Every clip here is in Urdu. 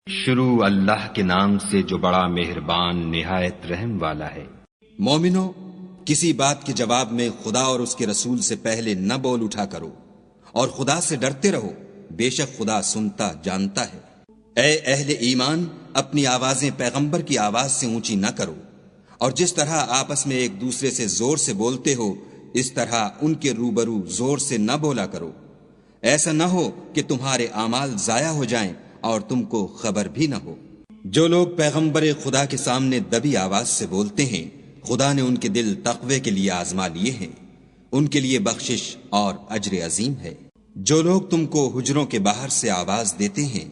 شروع اللہ کے نام سے جو بڑا مہربان نہایت رحم والا ہے۔ مومنو، کسی بات کے جواب میں خدا اور اس کے رسول سے پہلے نہ بول اٹھا کرو، اور خدا سے ڈرتے رہو، بے شک خدا سنتا جانتا ہے۔ اے اہل ایمان، اپنی آوازیں پیغمبر کی آواز سے اونچی نہ کرو، اور جس طرح آپس میں ایک دوسرے سے زور سے بولتے ہو اس طرح ان کے روبرو زور سے نہ بولا کرو، ایسا نہ ہو کہ تمہارے اعمال ضائع ہو جائیں اور تم کو خبر بھی نہ ہو۔ جو لوگ پیغمبر خدا کے سامنے دبی آواز سے بولتے ہیں، خدا نے ان کے دل تقوی کے لیے آزما لیے ہیں، ان کے لیے بخشش اور اجر عظیم ہے۔ جو لوگ تم کو حجروں کے باہر سے آواز دیتے ہیں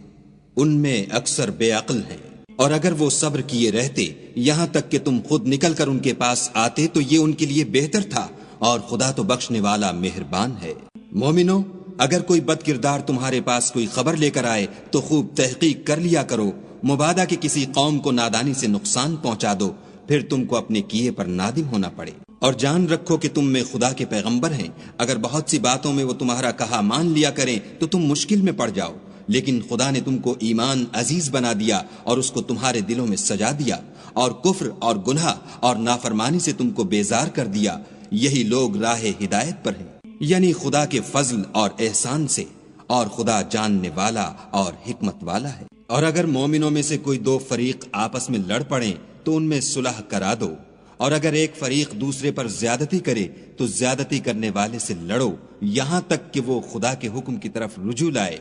ان میں اکثر بے عقل ہیں، اور اگر وہ صبر کیے رہتے یہاں تک کہ تم خود نکل کر ان کے پاس آتے تو یہ ان کے لیے بہتر تھا، اور خدا تو بخشنے والا مہربان ہے۔ مومنو، اگر کوئی بد کردار تمہارے پاس کوئی خبر لے کر آئے تو خوب تحقیق کر لیا کرو، مبادا کہ کسی قوم کو نادانی سے نقصان پہنچا دو، پھر تم کو اپنے کیے پر نادم ہونا پڑے۔ اور جان رکھو کہ تم میں خدا کے پیغمبر ہیں، اگر بہت سی باتوں میں وہ تمہارا کہا مان لیا کریں تو تم مشکل میں پڑ جاؤ، لیکن خدا نے تم کو ایمان عزیز بنا دیا اور اس کو تمہارے دلوں میں سجا دیا، اور کفر اور گناہ اور نافرمانی سے تم کو بیزار کر دیا۔ یہی لوگ راہ ہدایت پر ہیں، یعنی خدا کے فضل اور احسان سے، اور خدا جاننے والا اور حکمت والا ہے۔ اور اگر مومنوں میں سے کوئی دو فریق آپس میں لڑ پڑیں تو ان میں صلح کرا دو، اور اگر ایک فریق دوسرے پر زیادتی کرے تو زیادتی کرنے والے سے لڑو، یہاں تک کہ وہ خدا کے حکم کی طرف رجوع لائے۔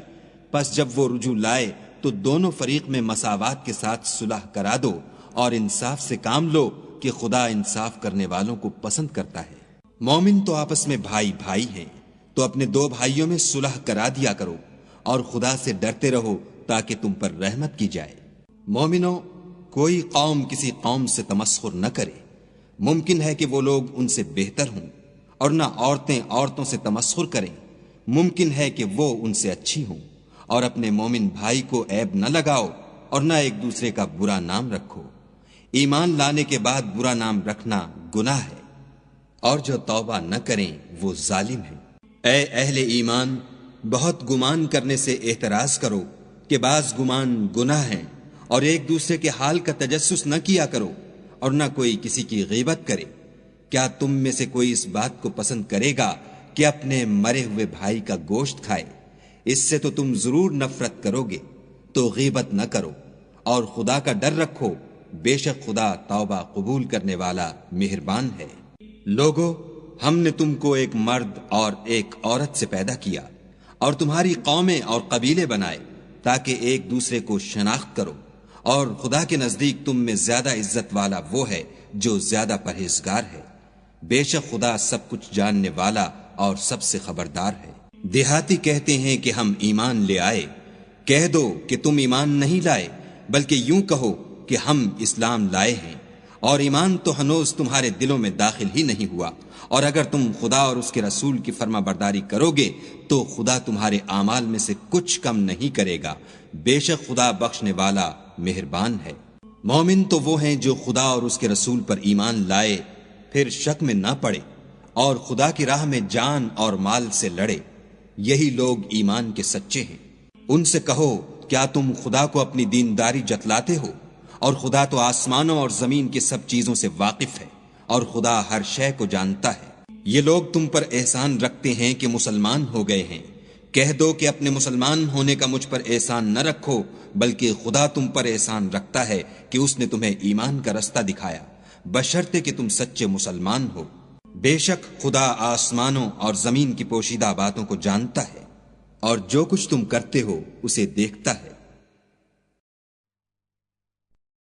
پس جب وہ رجوع لائے تو دونوں فریق میں مساوات کے ساتھ صلح کرا دو، اور انصاف سے کام لو کہ خدا انصاف کرنے والوں کو پسند کرتا ہے۔ مومن تو آپس میں بھائی بھائی ہیں، تو اپنے دو بھائیوں میں صلح کرا دیا کرو، اور خدا سے ڈرتے رہو تاکہ تم پر رحمت کی جائے۔ مومنو، کوئی قوم کسی قوم سے تمسخر نہ کرے، ممکن ہے کہ وہ لوگ ان سے بہتر ہوں، اور نہ عورتیں عورتوں سے تمسخر کریں، ممکن ہے کہ وہ ان سے اچھی ہوں۔ اور اپنے مومن بھائی کو عیب نہ لگاؤ، اور نہ ایک دوسرے کا برا نام رکھو۔ ایمان لانے کے بعد برا نام رکھنا گناہ ہے، اور جو توبہ نہ کریں وہ ظالم ہیں۔ اے اہل ایمان، بہت گمان کرنے سے احتراز کرو کہ بعض گمان گناہ ہیں، اور ایک دوسرے کے حال کا تجسس نہ کیا کرو، اور نہ کوئی کسی کی غیبت کرے۔ کیا تم میں سے کوئی اس بات کو پسند کرے گا کہ اپنے مرے ہوئے بھائی کا گوشت کھائے؟ اس سے تو تم ضرور نفرت کرو گے، تو غیبت نہ کرو، اور خدا کا ڈر رکھو، بے شک خدا توبہ قبول کرنے والا مہربان ہے۔ لوگو، ہم نے تم کو ایک مرد اور ایک عورت سے پیدا کیا، اور تمہاری قومیں اور قبیلے بنائے تاکہ ایک دوسرے کو شناخت کرو، اور خدا کے نزدیک تم میں زیادہ عزت والا وہ ہے جو زیادہ پرہیزگار ہے۔ بے شک خدا سب کچھ جاننے والا اور سب سے خبردار ہے۔ دیہاتی کہتے ہیں کہ ہم ایمان لے آئے، کہہ دو کہ تم ایمان نہیں لائے، بلکہ یوں کہو کہ ہم اسلام لائے ہیں، اور ایمان تو ہنوز تمہارے دلوں میں داخل ہی نہیں ہوا۔ اور اگر تم خدا اور اس کے رسول کی فرما برداری کرو گے تو خدا تمہارے اعمال میں سے کچھ کم نہیں کرے گا، بے شک خدا بخشنے والا مہربان ہے۔ مومن تو وہ ہیں جو خدا اور اس کے رسول پر ایمان لائے، پھر شک میں نہ پڑے، اور خدا کی راہ میں جان اور مال سے لڑے، یہی لوگ ایمان کے سچے ہیں۔ ان سے کہو، کیا تم خدا کو اپنی دینداری جتلاتے ہو؟ اور خدا تو آسمانوں اور زمین کی سب چیزوں سے واقف ہے، اور خدا ہر شے کو جانتا ہے۔ یہ لوگ تم پر احسان رکھتے ہیں کہ مسلمان ہو گئے ہیں، کہہ دو کہ اپنے مسلمان ہونے کا مجھ پر احسان نہ رکھو، بلکہ خدا تم پر احسان رکھتا ہے کہ اس نے تمہیں ایمان کا رستہ دکھایا، بشرطے کہ تم سچے مسلمان ہو۔ بے شک خدا آسمانوں اور زمین کی پوشیدہ باتوں کو جانتا ہے، اور جو کچھ تم کرتے ہو اسے دیکھتا ہے۔